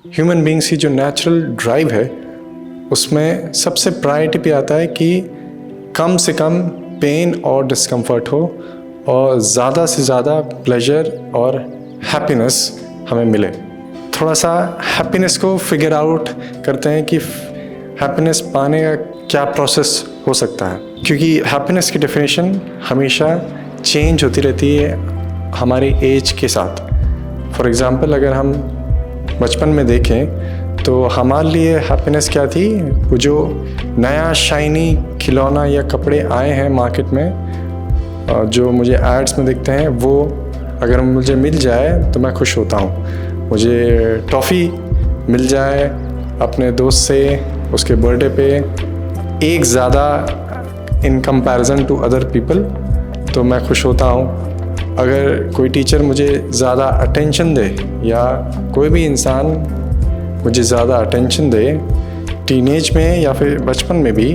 Human beings की जो natural drive है उसमें सबसे प्रायोरिटी पे आता है कि कम से कम पेन और डिस्कम्फर्ट हो और ज़्यादा से ज़्यादा प्लेजर और हैप्पीनेस हमें मिले। थोड़ा सा हैप्पीनेस को फिगर आउट करते हैं कि हैप्पीनेस पाने का क्या प्रोसेस हो सकता है, क्योंकि हैप्पीनेस की डेफिनेशन हमेशा चेंज होती रहती है हमारी एज के साथ। फॉर एग्ज़ाम्पल अगर हम बचपन में देखें तो हमारे लिए हैप्पीनेस क्या थी, वो जो नया शाइनी खिलौना या कपड़े आए हैं मार्केट में जो मुझे एड्स में दिखते हैं, वो अगर मुझे मिल जाए तो मैं खुश होता हूँ। मुझे टॉफ़ी मिल जाए अपने दोस्त से उसके बर्थडे पे एक ज़्यादा in comparison to other people तो मैं खुश होता हूँ। अगर कोई टीचर मुझे ज़्यादा अटेंशन दे या कोई भी इंसान मुझे ज़्यादा अटेंशन दे टीनेज में या फिर बचपन में भी,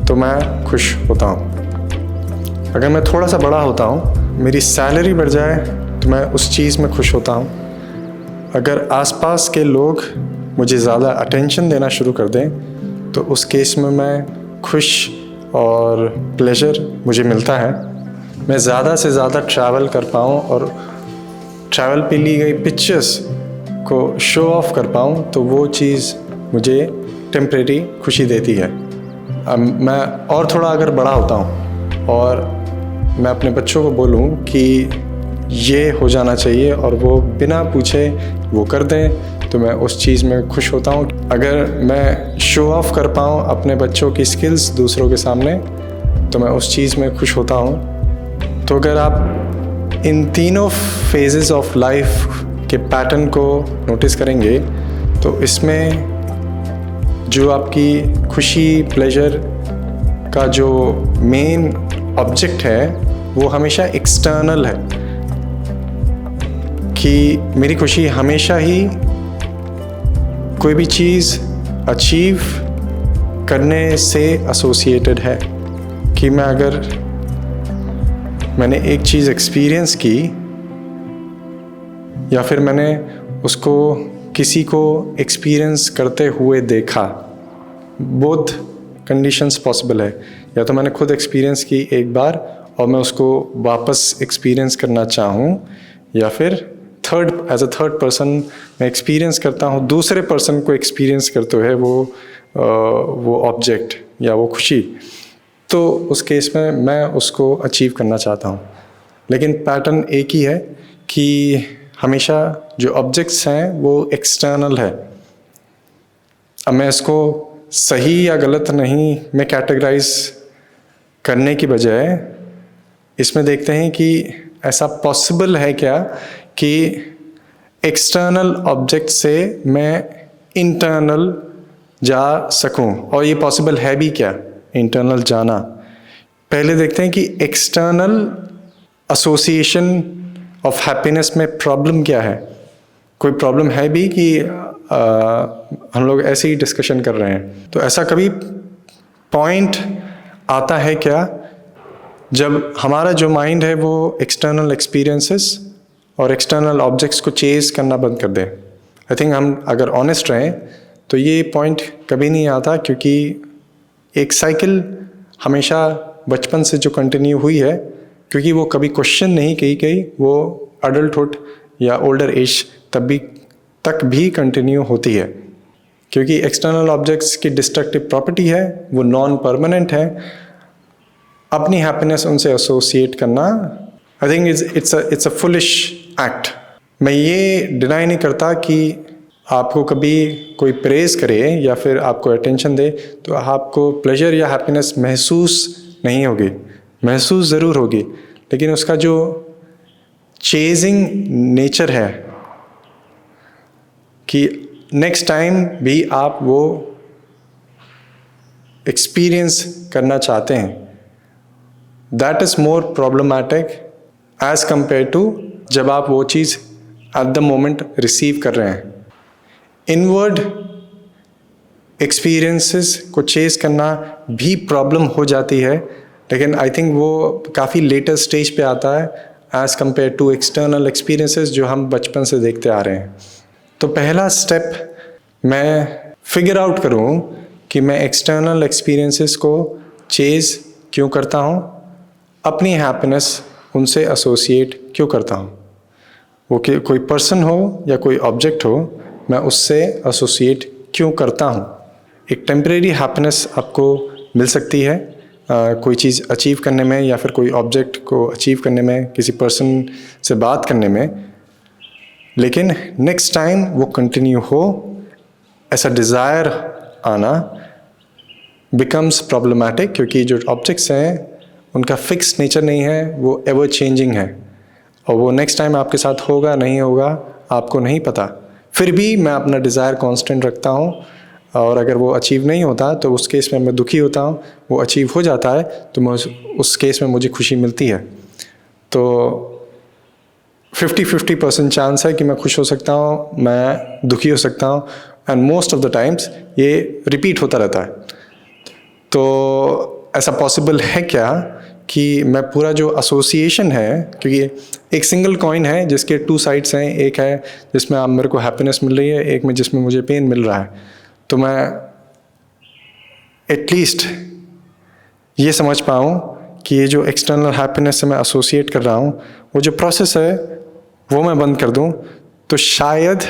तो मैं खुश होता हूँ। अगर मैं थोड़ा सा बड़ा होता हूँ, मेरी सैलरी बढ़ जाए तो मैं उस चीज़ में खुश होता हूँ। अगर आसपास के लोग मुझे ज़्यादा अटेंशन देना शुरू कर दें तो उस केस में मैं खुश और प्लेजर मुझे मिलता है। मैं ज़्यादा से ज़्यादा ट्रैवल कर पाऊँ और ट्रैवल पे ली गई पिक्चर्स को शो ऑफ कर पाऊँ तो वो चीज़ मुझे टेम्परेरी खुशी देती है। अब मैं और थोड़ा अगर बड़ा होता हूँ और मैं अपने बच्चों को बोलूँ कि ये हो जाना चाहिए और वो बिना पूछे वो कर दें तो मैं उस चीज़ में खुश होता हूँ। अगर मैं शो ऑफ कर पाऊँ अपने बच्चों की स्किल्स दूसरों के सामने तो मैं उस चीज़ में खुश होता हूँ। तो अगर आप इन तीनों फेजेस ऑफ लाइफ के पैटर्न को नोटिस करेंगे तो इसमें जो आपकी खुशी प्लेजर का जो मेन ऑब्जेक्ट है वो हमेशा एक्सटर्नल है, कि मेरी खुशी हमेशा ही कोई भी चीज़ अचीव करने से एसोसिएटेड है। कि मैं अगर मैंने एक चीज़ एक्सपीरियंस की या फिर मैंने उसको किसी को एक्सपीरियंस करते हुए देखा, बोथ कंडीशंस पॉसिबल है। या तो मैंने खुद एक्सपीरियंस की एक बार और मैं उसको वापस एक्सपीरियंस करना चाहूँ, या फिर एज अ थर्ड पर्सन मैं एक्सपीरियंस करता हूँ दूसरे पर्सन को एक्सपीरियंस करते हुए वो ऑब्जेक्ट या वो खुशी, तो उस केस में मैं उसको अचीव करना चाहता हूँ। लेकिन पैटर्न एक ही है कि हमेशा जो ऑब्जेक्ट्स हैं वो एक्सटर्नल है। अब मैं इसको सही या गलत नहीं में कैटेगराइज करने की बजाय इसमें देखते हैं कि ऐसा पॉसिबल है क्या कि एक्सटर्नल ऑब्जेक्ट से मैं इंटरनल जा सकूं, और ये पॉसिबल है भी क्या इंटरनल जाना। पहले देखते हैं कि एक्सटर्नल एसोसिएशन ऑफ हैप्पीनेस में प्रॉब्लम क्या है। कोई प्रॉब्लम है भी कि हम लोग ऐसे ही डिस्कशन कर रहे हैं। तो ऐसा कभी पॉइंट आता है क्या जब हमारा जो माइंड है वो एक्सटर्नल एक्सपीरियंसेस और एक्सटर्नल ऑब्जेक्ट्स को चेज करना बंद कर दे। आई थिंक हम अगर ऑनेस्ट रहें तो ये पॉइंट कभी नहीं आता, क्योंकि एक साइकिल हमेशा बचपन से जो कंटिन्यू हुई है, क्योंकि वो कभी क्वेश्चन नहीं की गई, वो अडल्टहुड या ओल्डर एज तक भी कंटिन्यू होती है। क्योंकि एक्सटर्नल ऑब्जेक्ट्स की डिस्ट्रक्टिव प्रॉपर्टी है, वो नॉन परमानेंट है। अपनी हैप्पीनेस उनसे एसोसिएट करना I think it's a foolish act. मैं ये डिनाई नहीं करता कि आपको कभी कोई प्रेज़ करे या फिर आपको अटेंशन दे तो आपको प्लेजर या हैप्पीनेस महसूस नहीं होगी, महसूस ज़रूर होगी, लेकिन उसका जो चेजिंग नेचर है कि नेक्स्ट टाइम भी आप वो एक्सपीरियंस करना चाहते हैं, that is more problematic as compare to जब आप वो चीज़ एट द मोमेंट रिसीव कर रहे हैं। इनवर्ड एक्सपीरियंसेस को चेस करना भी प्रॉब्लम हो जाती है, लेकिन आई थिंक वो काफ़ी लेटर स्टेज पे आता है as compare to external experiences जो हम बचपन से देखते आ रहे हैं। तो पहला स्टेप मैं फिगर आउट करूं कि मैं एक्सटर्नल एक्सपीरियंसेस को चेज़ क्यों करता हूं, अपनी हैप्पीनेस उनसे एसोसिएट क्यों करता हूं। वो कि कोई पर्सन हो या कोई ऑब्जेक्ट हो, मैं उससे एसोसिएट क्यों करता हूं। एक टेम्परेरी हैप्पीनेस आपको मिल सकती है कोई चीज़ अचीव करने में, या फिर कोई ऑब्जेक्ट को अचीव करने में, किसी पर्सन से बात करने में, लेकिन नेक्स्ट टाइम वो कंटिन्यू हो, ऐसा डिज़ायर आना बिकम्स प्रॉब्लमैटिक, क्योंकि जो ऑब्जेक्ट्स हैं उनका फिक्स नेचर नहीं है, वो एवर चेंजिंग है, और वो नेक्स्ट टाइम आपके साथ होगा नहीं होगा आपको नहीं पता। फिर भी मैं अपना डिज़ायर कांस्टेंट रखता हूँ, और अगर वो अचीव नहीं होता तो उस केस में मैं दुखी होता हूँ। वो अचीव हो जाता है तो मैं उस केस में मुझे खुशी मिलती है। तो 50-50% चांस है कि मैं खुश हो सकता हूँ, मैं दुखी हो सकता हूँ, and most of the times ये रिपीट होता रहता है। तो ऐसा पॉसिबल है क्या कि मैं पूरा जो एसोसिएशन है, क्योंकि एक सिंगल कॉइन है जिसके 2 साइड्स हैं, एक है जिसमें आप मेरे को हैप्पीनेस मिल रही है, एक में जिसमें मुझे पेन मिल रहा है, तो मैं एटलीस्ट ये समझ पाऊँ कि ये जो एक्सटर्नल हैप्पीनेस से मैं एसोसिएट कर रहा हूँ, वो जो प्रोसेस है वो मैं बंद कर दूँ, तो शायद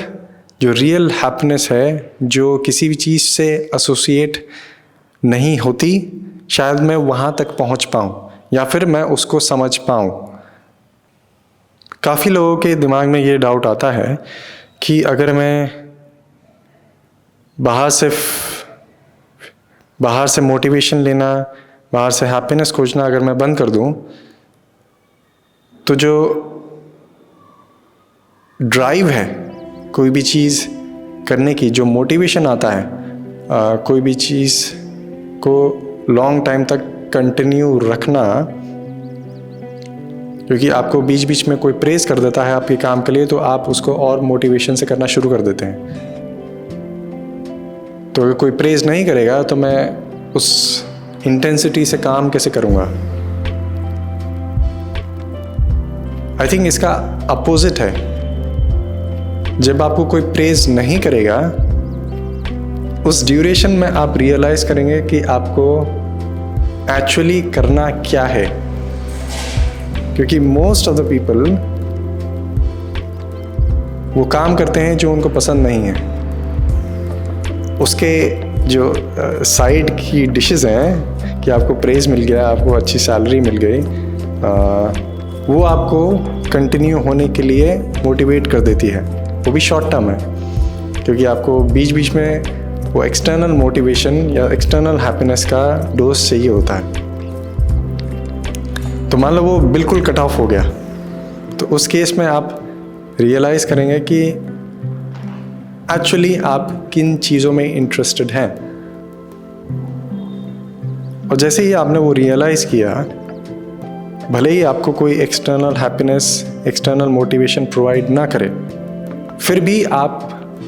जो रियल हैप्पीनेस है, जो किसी भी चीज़ से एसोसिएट नहीं होती, शायद मैं वहाँ तक पहुँच पाऊँ या फिर मैं उसको समझ पाऊँ। काफ़ी लोगों के दिमाग में ये डाउट आता है कि अगर मैं बाहर से मोटिवेशन लेना, बाहर से हैप्पीनेस खोजना अगर मैं बंद कर दूँ, तो जो ड्राइव है कोई भी चीज़ करने की, जो मोटिवेशन आता है कोई भी चीज़ को लॉन्ग टाइम तक कंटिन्यू रखना, क्योंकि आपको बीच बीच में कोई प्रेज़ कर देता है आपके काम के लिए, तो आप उसको और मोटिवेशन से करना शुरू कर देते हैं। तो अगर कोई प्रेज़ नहीं करेगा तो मैं उस इंटेंसिटी से काम कैसे करूँगा। आई थिंक इसका अपोजिट है। जब आपको कोई प्रेज़ नहीं करेगा, उस ड्यूरेशन में आप रियलाइज़ करेंगे कि आपको एक्चुअली करना क्या है। क्योंकि मोस्ट ऑफ द पीपल वो काम करते हैं जो उनको पसंद नहीं है। उसके जो साइड की डिशेस हैं कि आपको प्रेज़ मिल गया, आपको अच्छी सैलरी मिल गई, वो आपको कंटिन्यू होने के लिए मोटिवेट कर देती है। वो भी शॉर्ट टर्म है, क्योंकि आपको बीच बीच में वो एक्सटर्नल मोटिवेशन या एक्सटर्नल हैप्पीनेस का डोज चाहिए होता है। तो मान लो वो बिल्कुल कट ऑफ हो गया, तो उस केस में आप रियलाइज़ करेंगे कि एक्चुअली आप किन चीज़ों में इंटरेस्टेड हैं। और जैसे ही आपने वो रियलाइज़ किया, भले ही आपको कोई external happiness, external motivation provide ना करे, फिर भी आप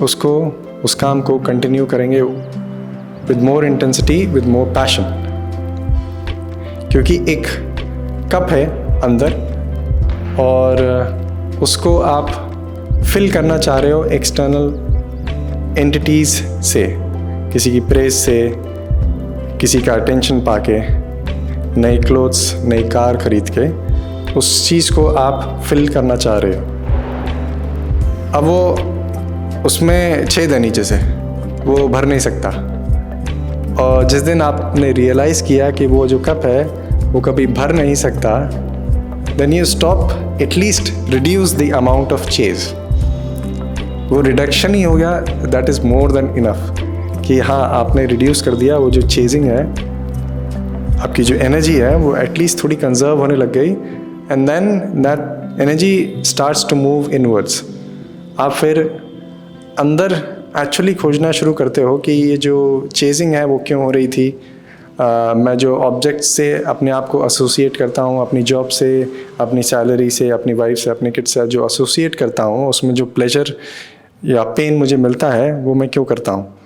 उस काम को कंटिन्यू करेंगे with more intensity, with more passion. क्योंकि एक कप है अंदर और उसको आप फिल करना चाह रहे हो एक्सटर्नल एंटिटीज़ से, किसी की प्रेज़ से, किसी का अटेंशन पाके, नए क्लोथ्स, नई कार खरीद के उस चीज़ को आप फिल करना चाह रहे हो। अब वो उसमें छेद है नीचे से, वो भर नहीं सकता। और जिस दिन आपने रियलाइज़ किया कि वो जो कप है वो कभी भर नहीं सकता, then you stop, at least reduce the amount of chase. वो रिडक्शन ही हो गया, that is more than enough. कि हाँ, आपने रिड्यूस कर दिया, वो जो चेजिंग है, आपकी जो एनर्जी है वो एटलीस्ट थोड़ी कंजर्व होने लग गई, and then that energy starts to move inwards. आप फिर अंदर एक्चुअली खोजना शुरू करते हो कि ये जो चेजिंग है वो क्यों हो रही थी। मैं जो ऑब्जेक्ट से अपने आप को एसोसिएट करता हूँ, अपनी जॉब से, अपनी सैलरी से, अपनी वाइफ से, अपने किड से जो एसोसिएट करता हूँ, उसमें जो प्लेजर या पेन मुझे मिलता है वो मैं क्यों करता हूँ।